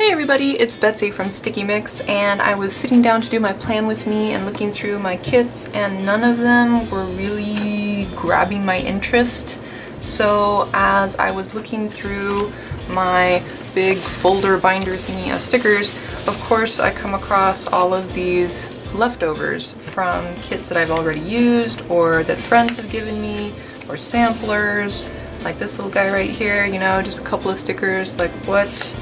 Hey everybody, it's Betsy from Sticky Mix, and I was sitting down to do my plan with me and looking through my kits, and none of them were really grabbing my interest. So as I was looking through my big folder binder thingy of stickers, of course I come across all of these leftovers from kits that I've already used or that friends have given me, or samplers, like this little guy right here, you know, just a couple of stickers. Like, what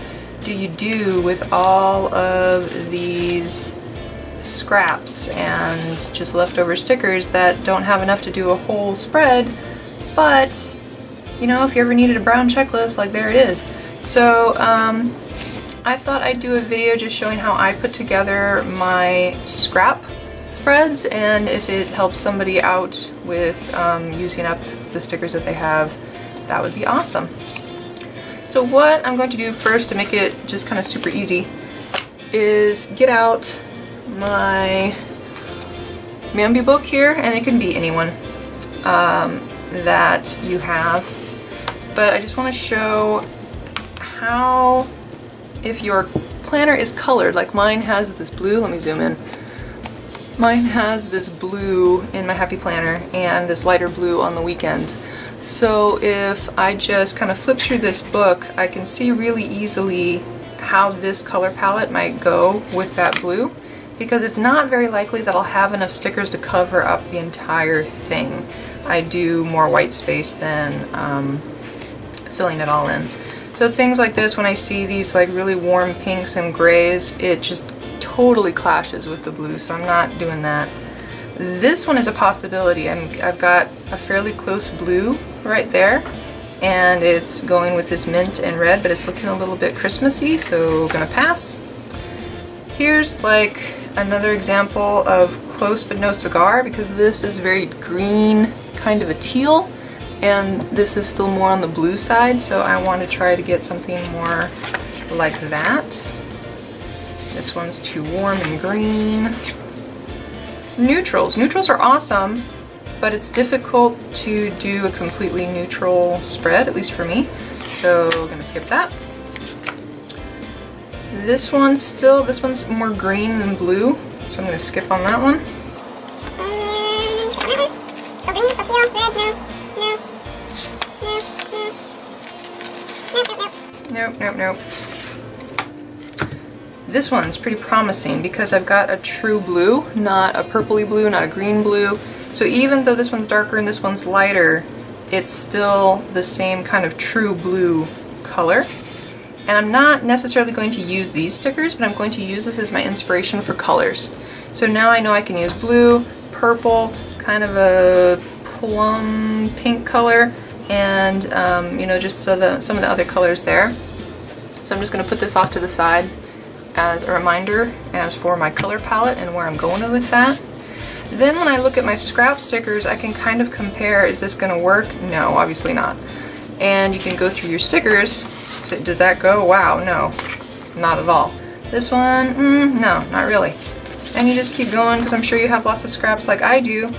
do you do with all of these scraps and just leftover stickers that don't have enough to do a whole spread? But, you know, if you ever needed a brown checklist, like, there it is. So I thought I'd do a video just showing how I put together my scrap spreads, and if it helps somebody out with using up the stickers that they have, that would be awesome. So what I'm going to do first to make it just kind of super easy is get out my Mambi book here, and it can be anyone that you have, but I just want to show how, if your planner is colored, like mine has this blue, let me zoom in, mine has this blue in my Happy Planner and this lighter blue on the weekends. So if I just kind of flip through this book, I can see really easily how this color palette might go with that blue, because it's not very likely that I'll have enough stickers to cover up the entire thing. I do more white space than filling it all in. So things like this, when I see these like really warm pinks and grays, it just totally clashes with the blue, so I'm not doing that. This one is a possibility. I've got a fairly close blue right there, and it's going with this mint and red, but it's looking a little bit Christmassy, so gonna pass. Here's like another example of close but no cigar, because this is very green, kind of a teal, and this is still more on the blue side, so I want to try to get something more like that. This one's too warm and green. Neutrals. Neutrals are awesome, but it's difficult to do a completely neutral spread, at least for me, so I'm gonna skip that. This one's more green than blue, so I'm gonna skip on that one. So green, so teal, red, Nope. This one's pretty promising because I've got a true blue, not a purpley blue, not a green blue. So even though this one's darker and this one's lighter, it's still the same kind of true blue color. And I'm not necessarily going to use these stickers, but I'm going to use this as my inspiration for colors. So now I know I can use blue, purple, kind of a plum pink color, and you know, just some of the other colors there. So I'm just going to put this off to the side as a reminder as for my color palette and where I'm going with that. Then when I look at my scrap stickers, I can kind of compare, is this going to work? No, obviously not. And you can go through your stickers. So does that go? Wow, no, not at all. This one, no, not really. And you just keep going, because I'm sure you have lots of scraps like I do,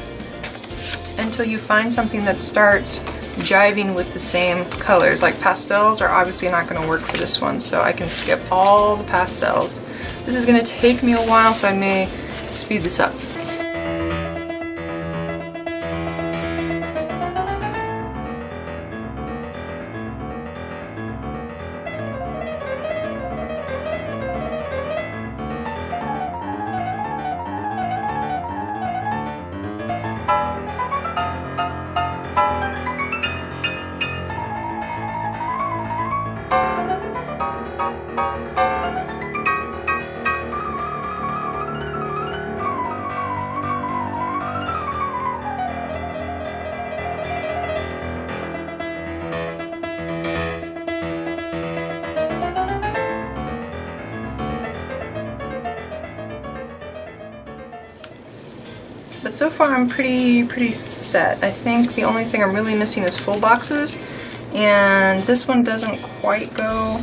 until you find something that starts jiving with the same colors. Like pastels are obviously not going to work for this one, so I can skip all the pastels. This is going to take me a while, so I may speed this up. But so far I'm pretty set. I think the only thing I'm really missing is full boxes, and this one doesn't quite go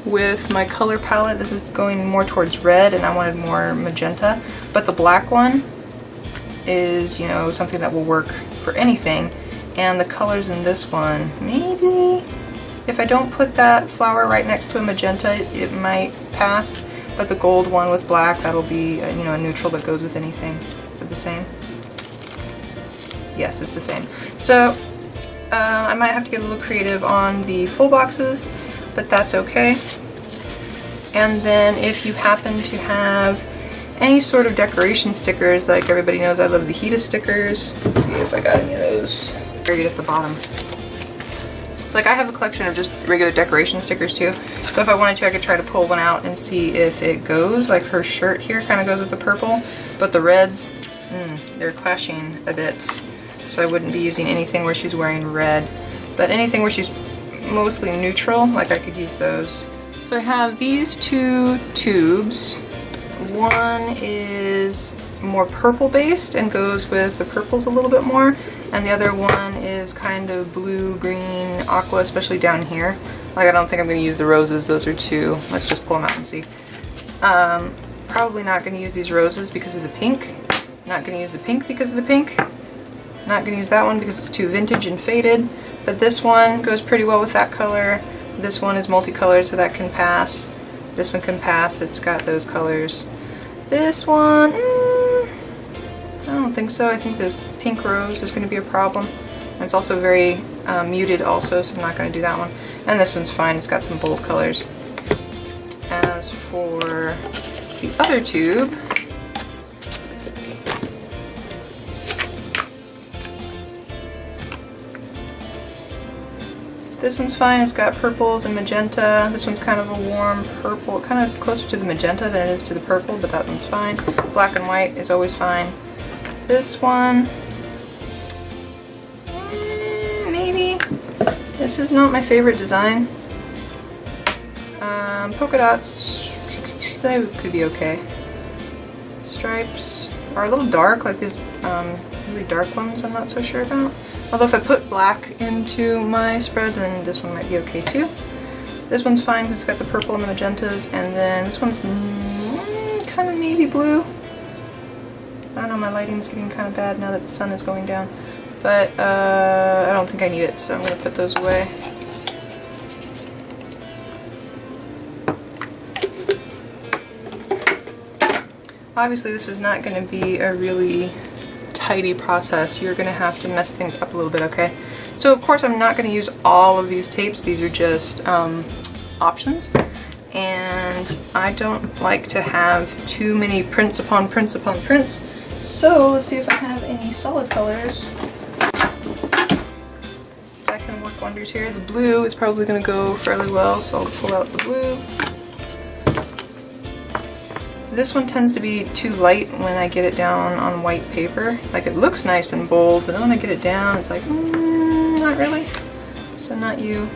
with my color palette. This is going more towards red, and I wanted more magenta. But the black one is, you know, something that will work for anything. And the colors in this one, maybe If I don't put that flower right next to a magenta, it might pass, but the gold one with black, that'll be a, you know, a neutral that goes with anything. Is it the same? Yes, it's the same. So I might have to get a little creative on the full boxes, but that's okay. And then if you happen to have any sort of decoration stickers, like everybody knows I love the Hita stickers. Let's see if I got any of those buried at the bottom. So like I have a collection of just regular decoration stickers too. So if I wanted to, I could try to pull one out and see if it goes. Like her shirt here kind of goes with the purple, but the reds, they're clashing a bit. So I wouldn't be using anything where she's wearing red, but anything where she's mostly neutral, like I could use those. So I have these two tubes. One is more purple based and goes with the purples a little bit more, and the other one is kind of blue, green, aqua, especially down here. Like I don't think I'm going to use the roses, those are two. Let's just pull them out and see. Probably not going to use these roses because of the pink. Not going to use the pink because of the pink. Not going to use that one because it's too vintage and faded, but this one goes pretty well with that color. This one is multicolored, so that can pass. This one can pass, it's got those colors. This one, I don't think so. I think this pink rose is going to be a problem. And it's also very muted also, so I'm not going to do that one. And this one's fine, it's got some bold colors. As for the other tube, this one's fine, it's got purples and magenta. This one's kind of a warm purple, kind of closer to the magenta than it is to the purple, but that one's fine. Black and white is always fine. This one, maybe. This is not my favorite design. Polka dots, they could be okay. Stripes are a little dark, like these really dark ones I'm not so sure about. Although if I put black into my spread, then this one might be okay too. This one's fine because it's got the purple and the magentas, and then this one's kind of navy blue. I don't know, my lighting's getting kind of bad now that the sun is going down. But I don't think I need it, so I'm going to put those away. Obviously this is not going to be a really tidy process. You're going to have to mess things up a little bit, okay? So of course I'm not going to use all of these tapes. These are just options. And I don't like to have too many prints upon prints upon prints. So let's see if I have any solid colors. That can work wonders here. The blue is probably going to go fairly well, so I'll pull out the blue. This one tends to be too light when I get it down on white paper. Like it looks nice and bold, but then when I get it down, it's like, not really. So not you.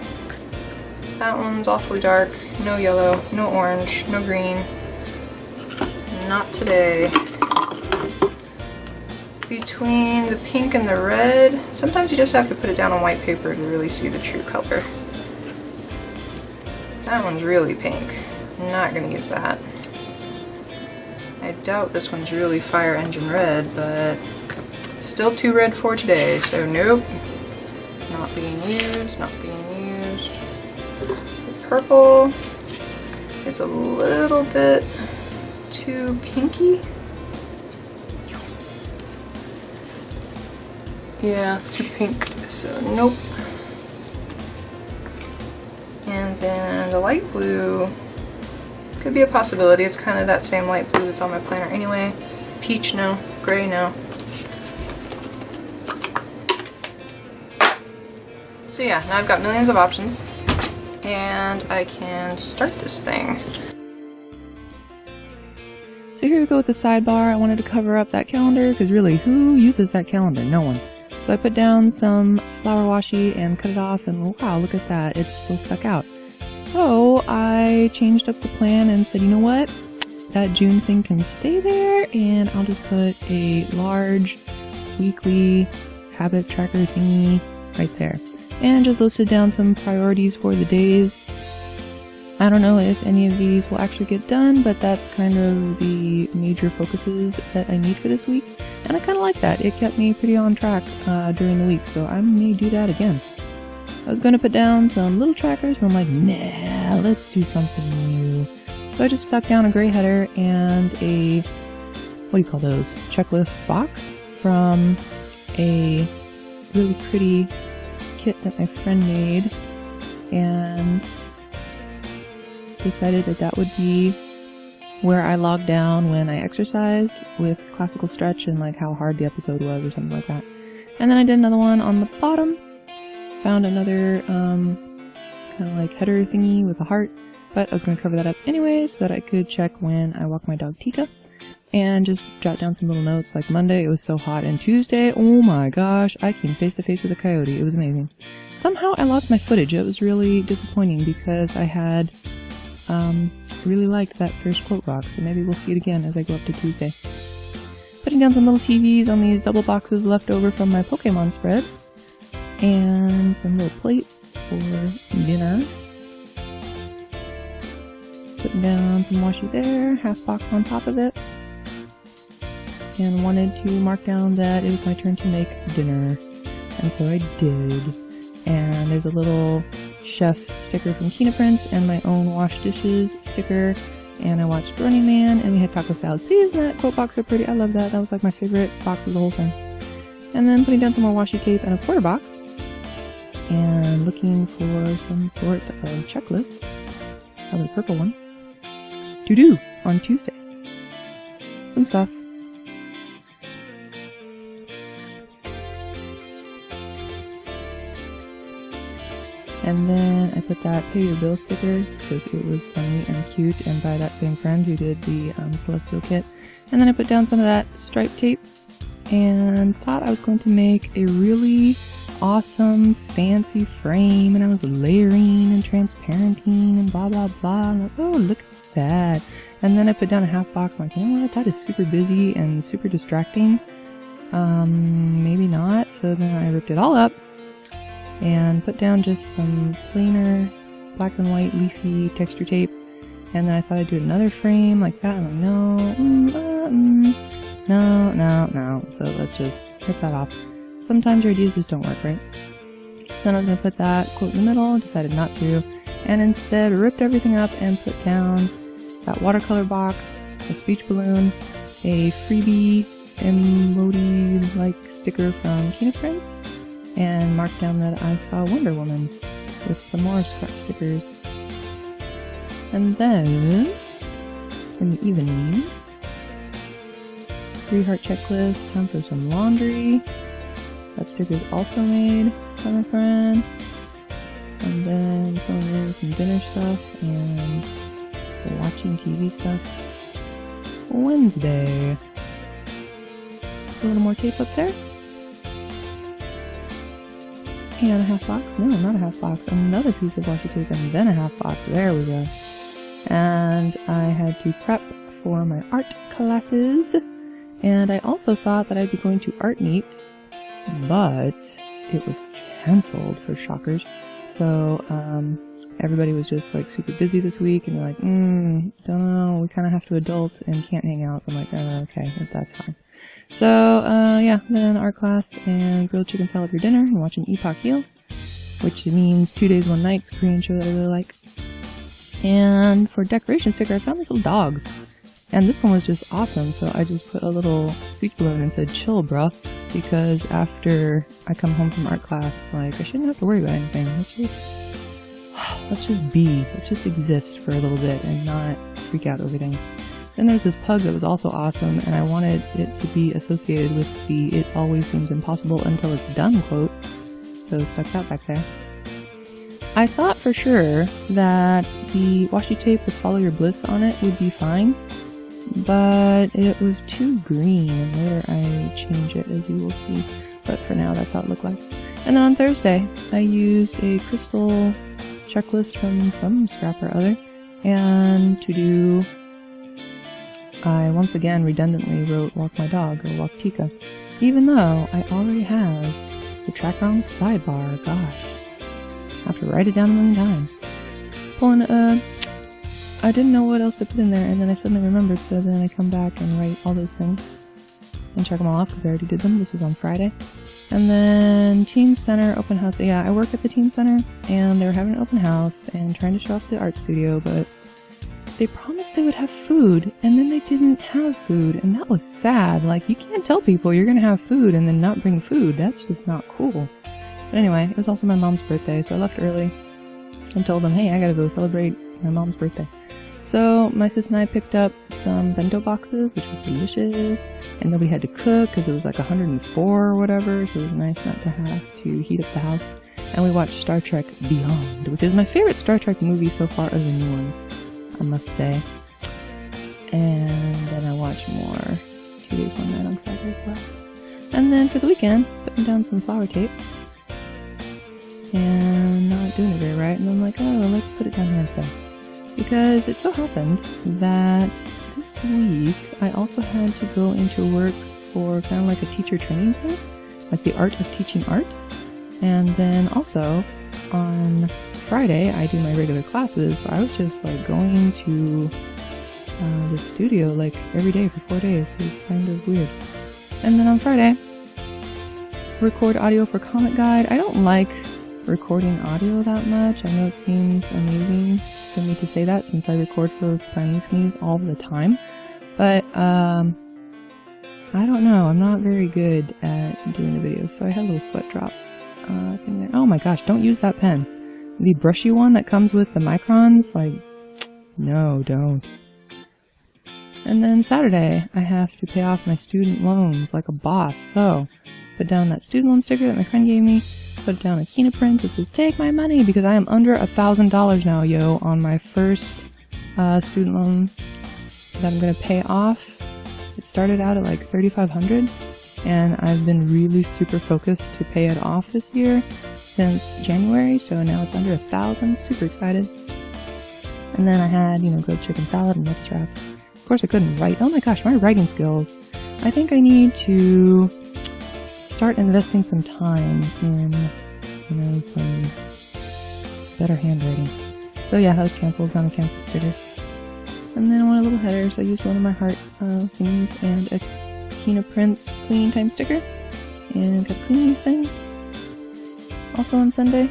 That one's awfully dark. No yellow, no orange, no green. Not today. Between the pink and the red, sometimes you just have to put it down on white paper to really see the true color. That one's really pink. I'm not going to use that. I doubt this one's really fire engine red, but still too red for today, so nope. Not being used, not being used. The purple is a little bit too pinky. Yeah, too pink, so nope. And then the light blue could be a possibility. It's kind of that same light blue that's on my planner anyway. Peach, no. Gray, no. So yeah, now I've got millions of options, and I can start this thing. So here we go with the sidebar. I wanted to cover up that calendar, because really, who uses that calendar? No one. So I put down some flower washi and cut it off, and wow, look at that. It's still stuck out. So I changed up the plan and said, you know what, that June thing can stay there, and I'll just put a large weekly habit tracker thingy right there. And just listed down some priorities for the days. I don't know if any of these will actually get done, but that's kind of the major focuses that I need for this week. And I kind of like that. It kept me pretty on track during the week, so I may do that again. I was going to put down some little trackers, but I'm like, nah, let's do something new. So I just stuck down a gray header and a, what do you call those, checklist box from a really pretty kit that my friend made, and decided that that would be where I logged down when I exercised with classical stretch and like how hard the episode was or something like that. And then I did another one on the bottom, found another kind of like header thingy with a heart, but I was going to cover that up anyway so that I could check when I walk my dog Tika, and just jot down some little notes. Like Monday it was so hot, and Tuesday, oh my gosh, I came face to face with a coyote. It was amazing. Somehow I lost my footage. It was really disappointing because I had really liked that first quote box, so maybe we'll see it again as I go up to Tuesday. Putting down some little TVs on these double boxes left over from my Pokemon spread, and some little plates for dinner. Putting down some washi there, half box on top of it, and wanted to mark down that it was my turn to make dinner, and so I did. And there's a little chef sticker from Kina Prince and my own wash dishes sticker, and I watched Running Man, and we had taco salad. See, isn't that quote box so pretty? I love that. That was like my favorite box of the whole thing. And then putting down some more washi tape and a quarter box, and looking for some sort of checklist, probably a purple one, to do on Tuesday. Some stuff. And then I put that pay your bill sticker because it was funny and cute, and by that same friend who did the Celestial kit. And then I put down some of that stripe tape and thought I was going to make a really awesome fancy frame, and I was layering and transparenting and blah blah blah. I'm like, oh, look at that. And then I put down a half box. I'm like, you know what, that is super busy and super distracting. Maybe not. So then I ripped it all up and put down just some plainer black and white leafy texture tape, and then I thought I'd do another frame like that. I'm like, no, so let's just rip that off. Sometimes your ideas just don't work, right? So then I was going to put that quote in the middle, decided not to, and instead ripped everything up and put down that watercolor box, a speech balloon, a freebie emoji like sticker from Kina Prince, and marked down that I saw Wonder Woman with some more scrap stickers. And then, in the evening, 3-heart checklist, time for some laundry. That sticker is also made by my friend. And then going over some dinner stuff and watching TV stuff. Wednesday. A little more tape up there. And a half box. No, not a half box. Another piece of washi tape and then a half box. There we go. And I had to prep for my art classes. And I also thought that I'd be going to Art Meet, but it was cancelled for shockers. So, everybody was just like super busy this week, and they're like, don't know, we kind of have to adult and can't hang out. So I'm like, oh, okay, that's fine. So, yeah, then art class and grilled chicken salad for dinner and watching Epoch Heal, which means 2 Days, 1 Night, Korean show that I really like. And for decoration sticker, I found these little dogs. And this one was just awesome, so I just put a little speech balloon and said, chill, bruh, because after I come home from art class, like, I shouldn't have to worry about anything. Let's just be. Let's just exist for a little bit and not freak out over everything. Then there's this pug that was also awesome, and I wanted it to be associated with the "it always seems impossible until it's done" quote, so stuck that back there. I thought for sure that the washi tape with Follow Your Bliss on it would be fine, but it was too green, and later I changed it, as you will see. But for now, that's how it looked like. And then on Thursday, I used a crystal checklist from some scrap or other, and to do, I once again redundantly wrote Walk My Dog or Walk Tika, even though I already have the tracker on the sidebar. Gosh, I have to write it down a million times. I didn't know what else to put in there, and then I suddenly remembered, so then I come back and write all those things. and check them all off because I already did them. This was on Friday. And then Teen Center open house. Yeah, I work at the Teen Center, and they were having an open house and trying to show off the art studio, but they promised they would have food, and then they didn't have food, and that was sad. Like, you can't tell people you're gonna have food and then not bring food. That's just not cool. But anyway, it was also my mom's birthday, so I left early and told them, hey, I gotta go celebrate my mom's birthday. So my sis and I picked up some bento boxes, which was delicious, and nobody had to cook because it was like 104 or whatever, so it was nice not to have to heat up the house. And we watched Star Trek Beyond, which is my favorite Star Trek movie so far of the new ones, I must say. And then I watched more 2 Days, 1 Night on Friday as well. And then for the weekend, putting down some flower tape. And not doing it very right, and I'm like, oh, let's put it down here instead. Because it so happened that this week I also had to go into work for kind of like a teacher training thing, like the art of teaching art. And then also on Friday I do my regular classes, so I was just like going to the studio like every day for 4 days. It was kind of weird. And then on Friday, record audio for Comic Guide. I don't like recording audio that much. I know it seems amazing for me to say that since I record for Planet News all the time, but I don't know, I'm not very good at doing the videos, so I had a little sweat drop thing there. Oh my gosh, don't use that pen. The brushy one that comes with the microns, like, no, don't. And then Saturday, I have to pay off my student loans like a boss, so put down that student loan sticker that my friend gave me, put down a Kina print that says, take my money, because I am under $1,000 now, yo, on my first student loan that I'm going to pay off. It started out at like $3,500, and I've been really super focused to pay it off this year since January, so now it's under $1,000, super excited. And then I had, grilled chicken salad and lettuce wraps. Of course I couldn't write. Oh my gosh, my writing skills. I think I need to start investing some time in, some better handwriting. So yeah, that was canceled, found a canceled sticker. And then I wanted a little header, so I used one of my heart things and a Kina Prints cleaning time sticker. And got cleaning things. Also on Sunday.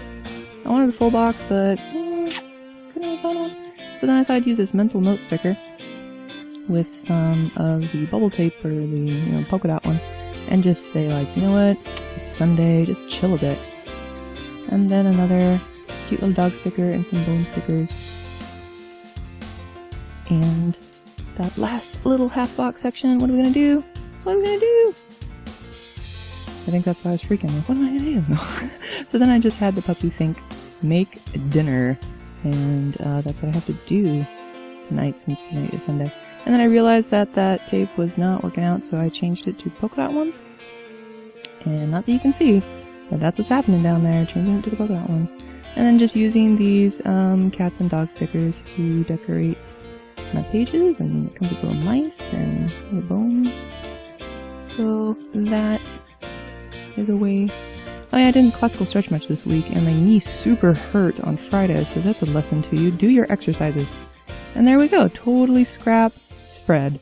I wanted a full box, but couldn't have found one. So then I thought I'd use this mental note sticker with some of the bubble tape or the, polka dot one. And just say like, you know what, it's Sunday, just chill a bit. And then another cute little dog sticker and some bone stickers. And that last little half box section, what are we gonna do? What are we gonna do? I think that's why I was freaking. Like, what am I gonna do? So then I just had the puppy think, make dinner. And that's what I have to do tonight, since tonight is Sunday. And then I realized that that tape was not working out, so I changed it to polka dot ones. And not that you can see, but that's what's happening down there, changing it to the polka dot one. And then just using these cats and dog stickers to decorate my pages, and it comes with little mice and little bones. So that is a way. Oh yeah, I didn't classical stretch much this week, and my knee super hurt on Friday, so that's a lesson to you. Do your exercises. And there we go, totally scrap spread.